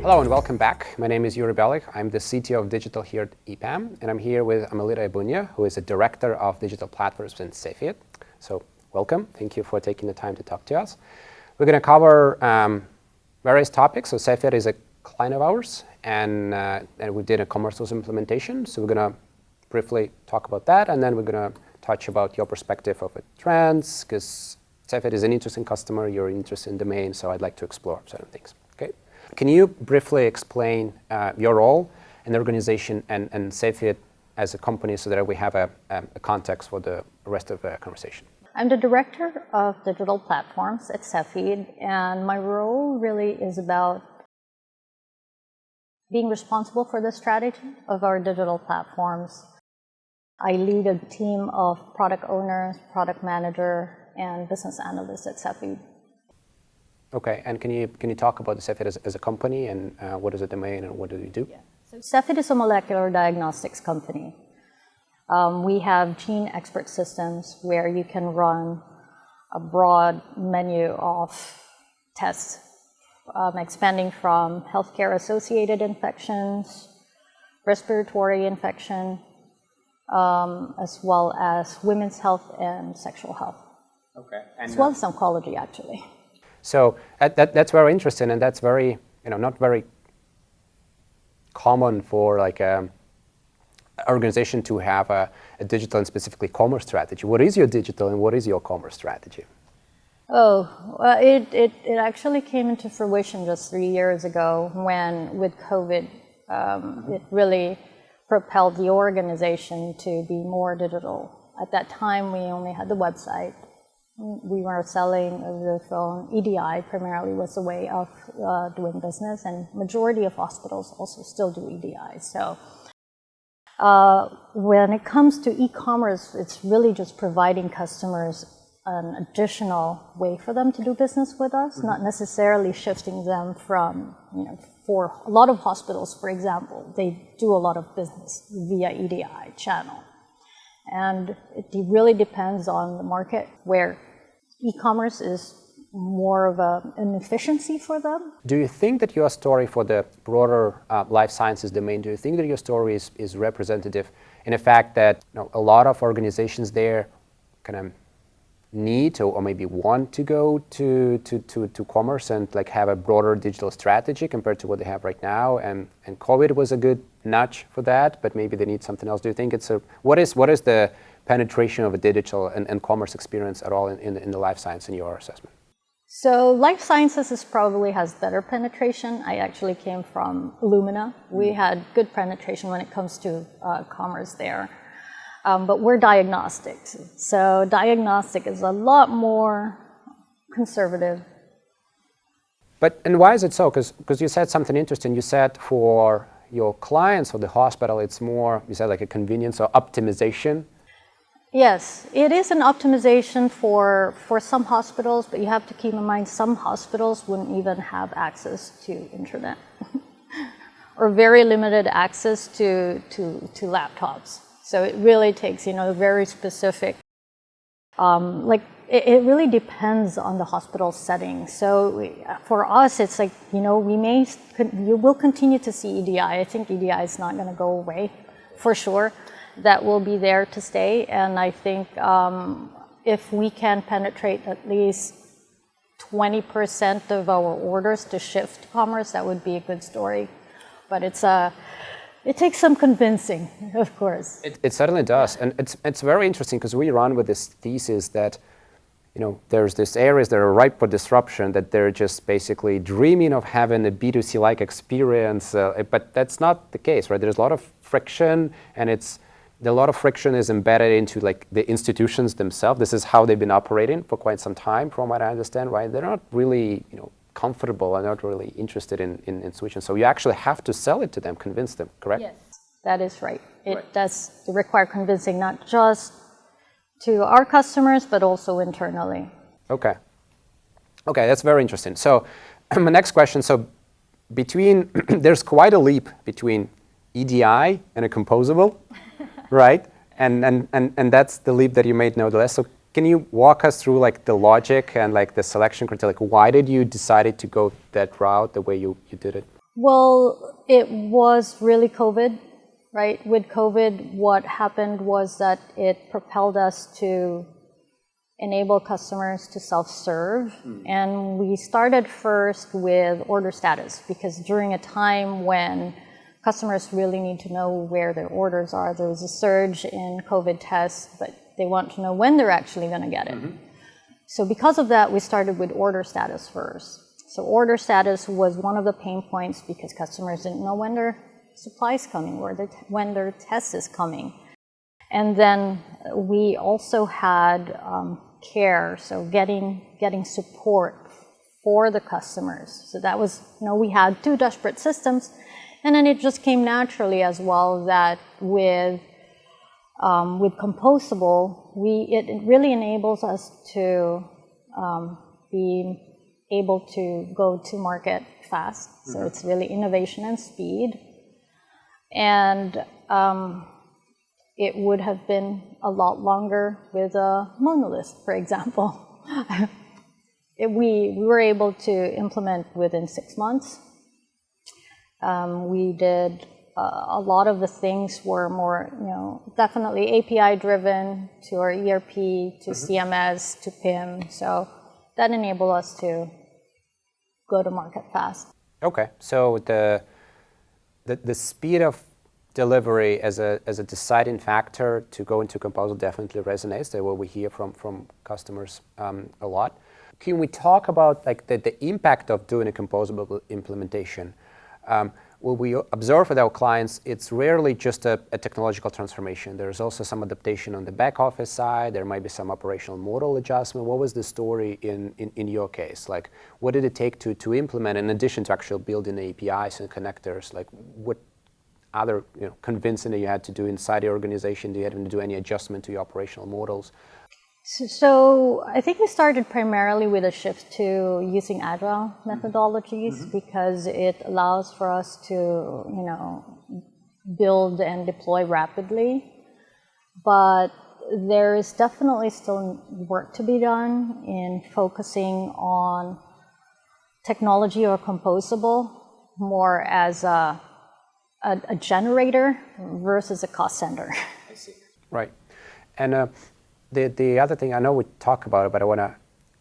Hello and welcome back. My name is Yury Bialykh. I'm the CTO of Digital here at EPAM, and I'm here with Amelita Ebuna, who is a Director of Digital Platforms in Cepheid. So welcome. Thank you for taking the time to talk to us. We're going to cover various topics. So Cepheid is a client of ours, and we did a commercial implementation. So we're going to briefly talk about that, and then we're going to touch about your perspective of trends, because Cepheid is an interesting customer, you're interested in domain, so I'd like to explore certain things. Okay. Can you briefly explain your role in the organization and Cepheid as a company so that we have a context for the rest of the conversation? I'm the Director of Digital Platforms at Cepheid, and my role really is about being responsible for the strategy of our digital platforms. I lead a team of product owners, product manager, and business analysts at Cepheid. Okay, and can you talk about the Cepheid as a company, and what is the domain and what do you do? Yeah. So Cepheid is a molecular diagnostics company. We have gene expert systems where you can run a broad menu of tests, expanding from healthcare-associated infections, respiratory infection, as well as women's health and sexual health. Okay. As well as oncology, actually. So that's very interesting, and that's very, not very common for like an organization to have a digital and specifically commerce strategy. What is your digital and what is your commerce strategy? Oh, well, it actually came into fruition just 3 years ago when, with COVID, it really propelled the organization to be more digital. At that time, we only had the website. We were selling over the phone. EDI primarily was the way of doing business, and majority of hospitals also still do EDI. So when it comes to e-commerce, it's really just providing customers an additional way for them to do business with us, not necessarily shifting them from, for a lot of hospitals, for example, they do a lot of business via EDI channel. And it really depends on the market where e-commerce is more of an efficiency for them. Do you think that your story for the broader life sciences domain, do you think that your story is representative in the fact that a lot of organizations there kind of need or maybe want to go to commerce and like have a broader digital strategy compared to what they have right now, and COVID was a good nudge for that, but maybe they need something else? Do you think what is the penetration of a digital and commerce experience at all in the life science in your assessment? So life sciences probably has better penetration. I actually came from Illumina. We had good penetration when it comes to commerce there. But we're diagnostics. So diagnostic is a lot more conservative. And why is it so? Because you said something interesting. You said for your clients or the hospital, it's more, you said like a convenience or optimization. Yes, it is an optimization for some hospitals, but you have to keep in mind some hospitals wouldn't even have access to internet or very limited access to laptops. So it really takes, very specific, it really depends on the hospital setting. So for us, it's like, you will continue to see EDI. I think EDI is not going to go away for sure. That will be there to stay. And I think if we can penetrate at least 20% of our orders to shift to commerce, that would be a good story. But it takes some convincing, of course. It certainly does. And it's very interesting because we run with this thesis that, there's these areas that are ripe for disruption, that they're just basically dreaming of having a B2C-like experience. But that's not the case, right? There's a lot of friction, and a lot of friction is embedded into like the institutions themselves. This is how they've been operating for quite some time, from what I understand, right? They're not really, comfortable and not really interested in switching. So you actually have to sell it to them, convince them, correct? Yes, that is right. It does require convincing, not just to our customers, but also internally. Okay, that's very interesting. So my next question, so there's quite a leap between EDI and a composable, right? And that's the leap that you made nevertheless. So can you walk us through like the logic and like the selection criteria? Like why did you decide to go that route the way you did it? Well, it was really COVID, right? With COVID, what happened was that it propelled us to enable customers to self-serve. And we started first with order status, because during a time when customers really need to know where their orders are, there was a surge in COVID tests, but they want to know when they're actually going to get it. So because of that, we started with order status first. So order status was one of the pain points because customers didn't know when their supply's coming or when their test is coming. And then we also had care, so getting support for the customers. So that was, we had two disparate systems, and then it just came naturally as well that with Composable, it really enables us to be able to go to market fast. So it's really innovation and speed. And it would have been a lot longer with a monolith, for example. We were able to implement within 6 months. We did a lot of the things were more, definitely API driven to our ERP, to CMS, to PIM. So that enabled us to go to market fast. Okay, so the speed of delivery as a deciding factor to go into Composable definitely resonates. That's what we hear from customers a lot. Can we talk about like the impact of doing a Composable implementation? What we observe with our clients, it's rarely just a technological transformation. There's also some adaptation on the back office side. There might be some operational model adjustment. What was the story in your case? Like, what did it take to implement, in addition to actually building APIs and connectors? Like, what other convincing that you had to do inside the organization? Do you have to do any adjustment to your operational models? So I think we started primarily with a shift to using agile methodologies because it allows for us to, build and deploy rapidly. But there is definitely still work to be done in focusing on technology or Composable more as a generator versus a cost center. I see. Right. And the other thing, I know we talked about it, but I want to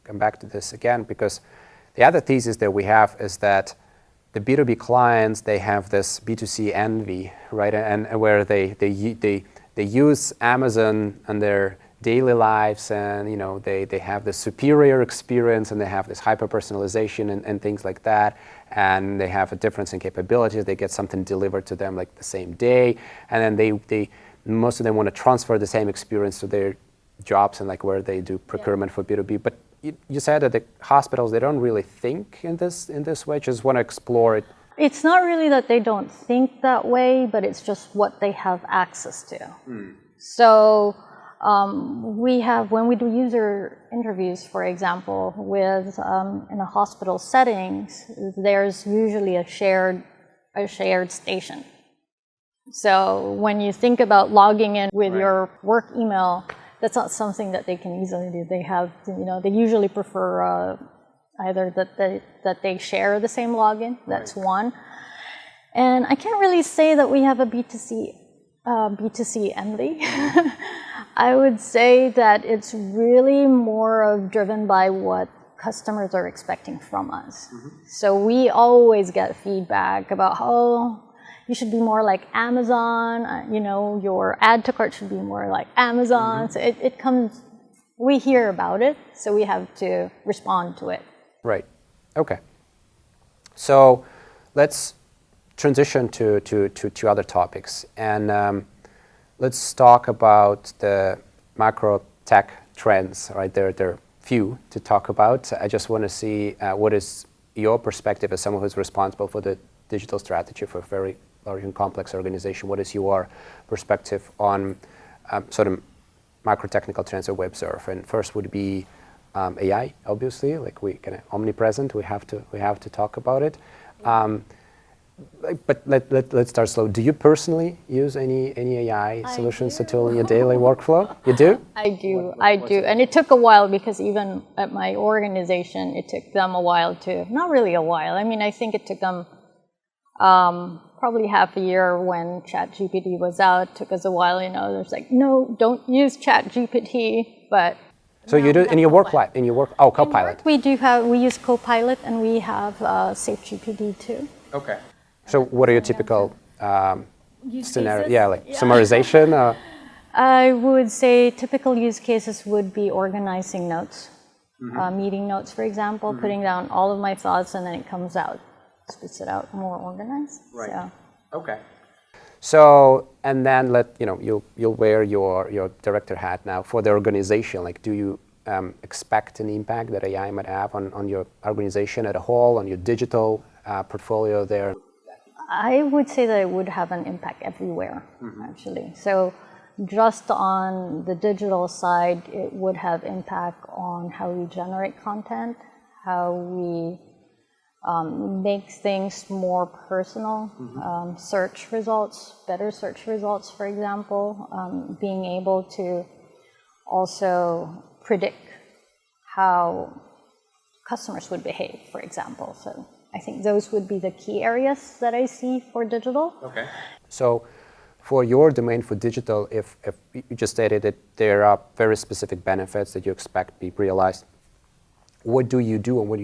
come back to this again, because the other thesis that we have is that the B2B clients, they have this B2C envy, right? And where they use Amazon in their daily lives, and they have this superior experience, and they have this hyper personalization and things like that, and they have a difference in capabilities. They get something delivered to them like the same day, and then they most of them want to transfer the same experience to their jobs and like where they do procurement for B2B. But you said that the hospitals, they don't really think in this way, just want to explore it. It's not really that they don't think that way, but it's just what they have access to. So when we do user interviews, for example, with in a hospital settings, there's usually a shared station. So when you think about logging in with your work email, that's not something that they can easily do. They have, they usually prefer either that they share the same login. That's one. And I can't really say that we have a B2C envy. I would say that it's really more driven by what customers are expecting from us. So we always get feedback about, you should be more like Amazon, your add to cart should be more like Amazon. So it comes, we hear about it, so we have to respond to it. Right, okay. So let's transition to other topics. And let's talk about the macro tech trends, right? There are few to talk about. I just want to see what is your perspective as someone who's responsible for the digital strategy for a very large and complex organization. What is your perspective on sort of macro technical trends that we observe? And first would be AI, obviously, like we kind of omnipresent. We have to talk about it. But let's start slow. Do you personally use any AI solutions or tool in your daily workflow? You do? I do. And it took a while because even at my organization, it took them a while to, not really a while. I mean, I think it took them Probably half a year when ChatGPT was out, took us a while, there's like, no, don't use ChatGPT, but... So you do in your work life, Copilot. We use Copilot and we have SafeGPT too. Okay. So what are your typical scenario? Summarization? I would say typical use cases would be organizing notes, meeting notes, for example, putting down all of my thoughts and then it comes out, spits it out more organized. Right. So. Okay. So, and then you'll wear your director hat now for the organization. Like, do you expect an impact that AI might have on your organization as a whole, on your digital portfolio there? I would say that it would have an impact everywhere, actually. So just on the digital side, it would have impact on how we generate content, how we make things more personal, search results, better search results, for example, being able to also predict how customers would behave, for example. So I think those would be the key areas that I see for digital. Okay. So for your domain for digital, if you just stated that there are very specific benefits that you expect to be realized, what do you do and what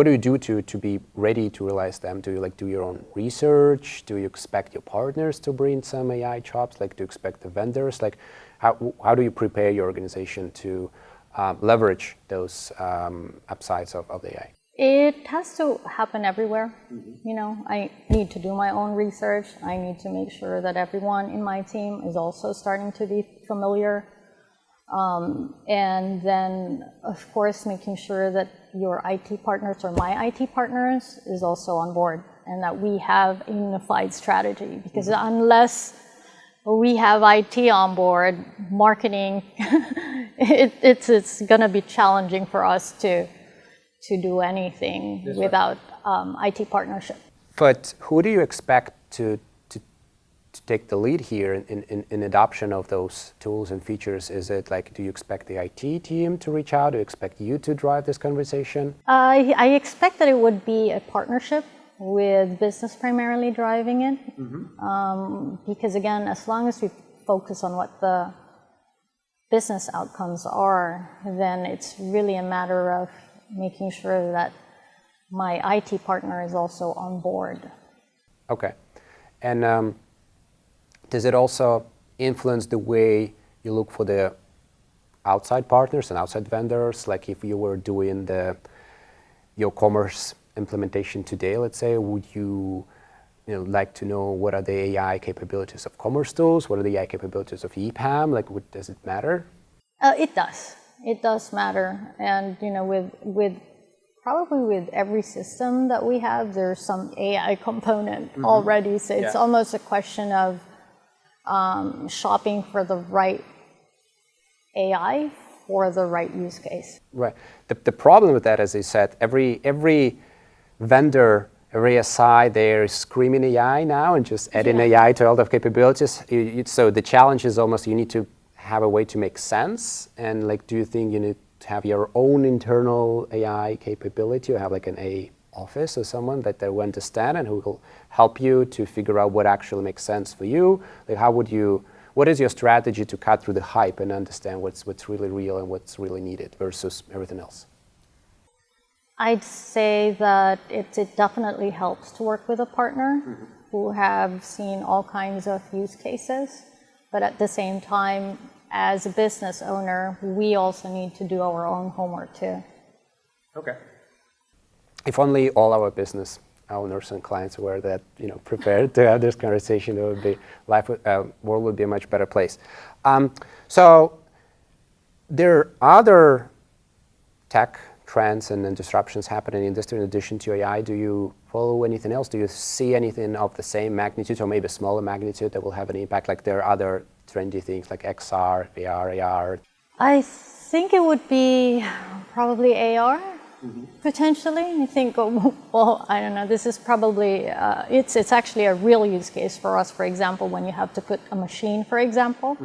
do you do to be ready to realize them? Do you do your own research? Do you expect your partners to bring some AI chops? Do you expect the vendors? How do you prepare your organization to leverage those upsides of the AI? It has to happen everywhere. I need to do my own research. I need to make sure that everyone in my team is also starting to be familiar. And then, of course, making sure that your IT partners or my IT partners is also on board and that we have a unified strategy. Because unless we have IT on board, marketing, it's going to be challenging for us to do anything without IT partnership. But who do you expect to take the lead here in adoption of those tools and features? Is it do you expect the IT team to reach out? Do you expect you to drive this conversation? I expect that it would be a partnership with business primarily driving it. Because again, as long as we focus on what the business outcomes are, then it's really a matter of making sure that my IT partner is also on board. Okay. And does it also influence the way you look for the outside partners and outside vendors? If you were doing your commerce implementation today, let's say, would you like to know what are the AI capabilities of commerce tools? What are the AI capabilities of EPAM? Does it matter? It does. It does matter. And probably with every system that we have, there's some AI component already. So it's almost a question of shopping for the right AI for the right use case. Right. The problem with that, as I said, every vendor, every SI, they're screaming AI now and just adding AI to all the capabilities. So the challenge is almost you need to have a way to make sense. And do you think you need to have your own internal AI capability or have an AI office or someone that they will understand and who will help you to figure out what actually makes sense for you? What is your strategy to cut through the hype and understand what's really real and what's really needed versus everything else? I'd say that it definitely helps to work with a partner who have seen all kinds of use cases. But at the same time, as a business owner, we also need to do our own homework too. Okay. If only all our business owners and clients were that prepared to have this conversation, it would be world would be a much better place. So there are other tech trends and disruptions happening in the industry in addition to AI. Do you follow anything else? Do you see anything of the same magnitude or maybe smaller magnitude that will have an impact? There are other trendy things like XR, VR, AR. I think it would be probably AR. Potentially, I think. Well, I don't know. This is probably it's actually a real use case for us. For example, when you have to put a machine, for example,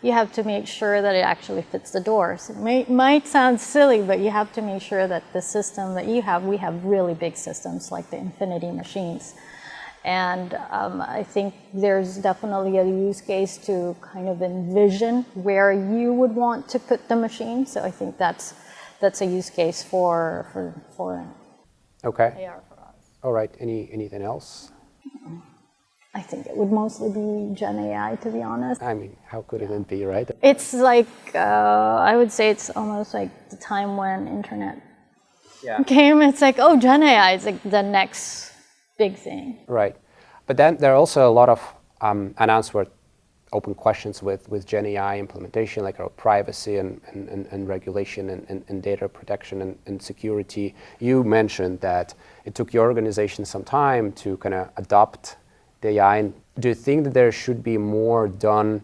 you have to make sure that it actually fits the doors. It might sound silly, but you have to make sure that the system that you have, we have really big systems like the Infinity machines, And I think there's definitely a use case to kind of envision where you would want to put the machine. So I think that's a use case for Okay. AR for us. All right. Anything else? I think it would mostly be Gen AI, to be honest. I mean, how could it be, right? It's like, I would say it's almost like the time when internet came. It's like, oh, Gen AI is like the next big thing. Right. But then there are also a lot of unanswered open questions with Gen AI implementation, like around privacy and regulation and data protection and security. You mentioned that it took your organization some time to kind of adopt the AI. Do you think that there should be more done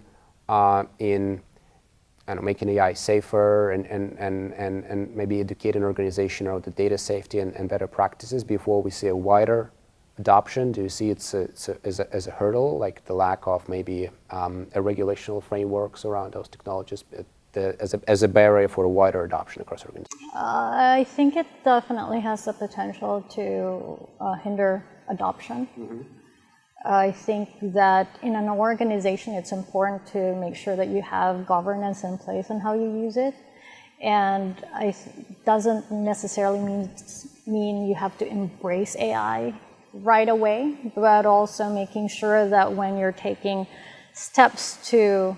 in making AI safer and maybe educate an organization around the data safety and better practices before we see a wider adoption? Do you see it's as a hurdle, like the lack of maybe a regulational frameworks around those technologies as a barrier for a wider adoption across organizations? I think it definitely has the potential to hinder adoption. Mm-hmm. I think that in an organization, it's important to make sure that you have governance in place on how you use it. And it doesn't necessarily mean you have to embrace AI right away, but also making sure that when you're taking steps to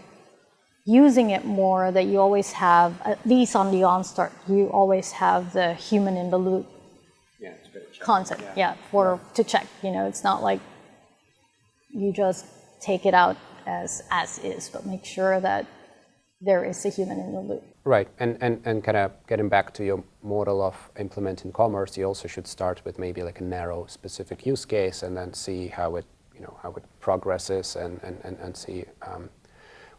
using it more, that you always have, at least on the onstart, you always have the human in the loop concept, to check. It's not like you just take it out as is, but make sure that there is a human in the loop. Right, and kind of getting back to your model of implementing commerce, you also should start with maybe like a narrow specific use case and then see how it progresses and see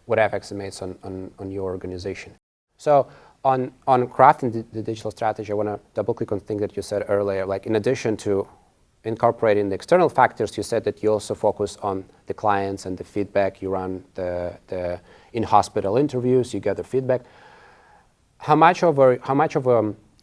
what effects it makes on your organization. So on crafting the digital strategy, I want to double click on the thing that you said earlier. Like in addition to incorporating the external factors, you said that you also focus on the clients and the feedback. You run the in-hospital interviews, you gather feedback. How much of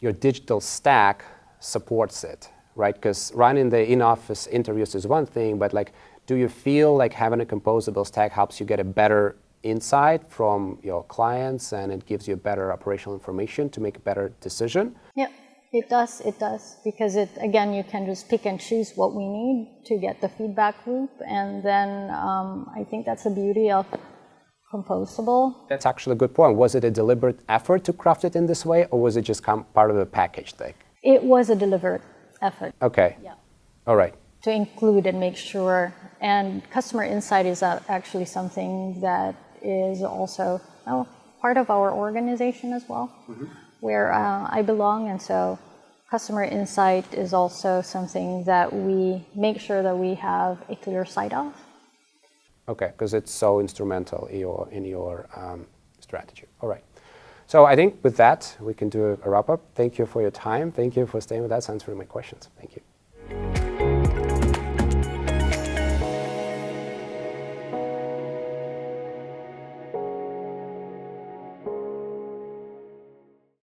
your digital stack supports it, right? Because running the in-office interviews is one thing, but like, do you feel like having a composable stack helps you get a better insight from your clients and it gives you better operational information to make a better decision? Yeah. It does, because again, you can just pick and choose what we need to get the feedback loop, and then I think that's the beauty of Composable. That's actually a good point. Was it a deliberate effort to craft it in this way, or was it just part of a package thing? It was a deliberate effort. Okay. Yeah. All right. To include and make sure, and customer insight is actually something that is also part of our organization as well. Mm-hmm. Where I belong, and so customer insight is also something that we make sure that we have a clear sight of. Okay, because it's so instrumental in your strategy. All right. So I think with that, we can do a wrap-up. Thank you for your time. Thank you for staying with us, answering my questions. Thank you.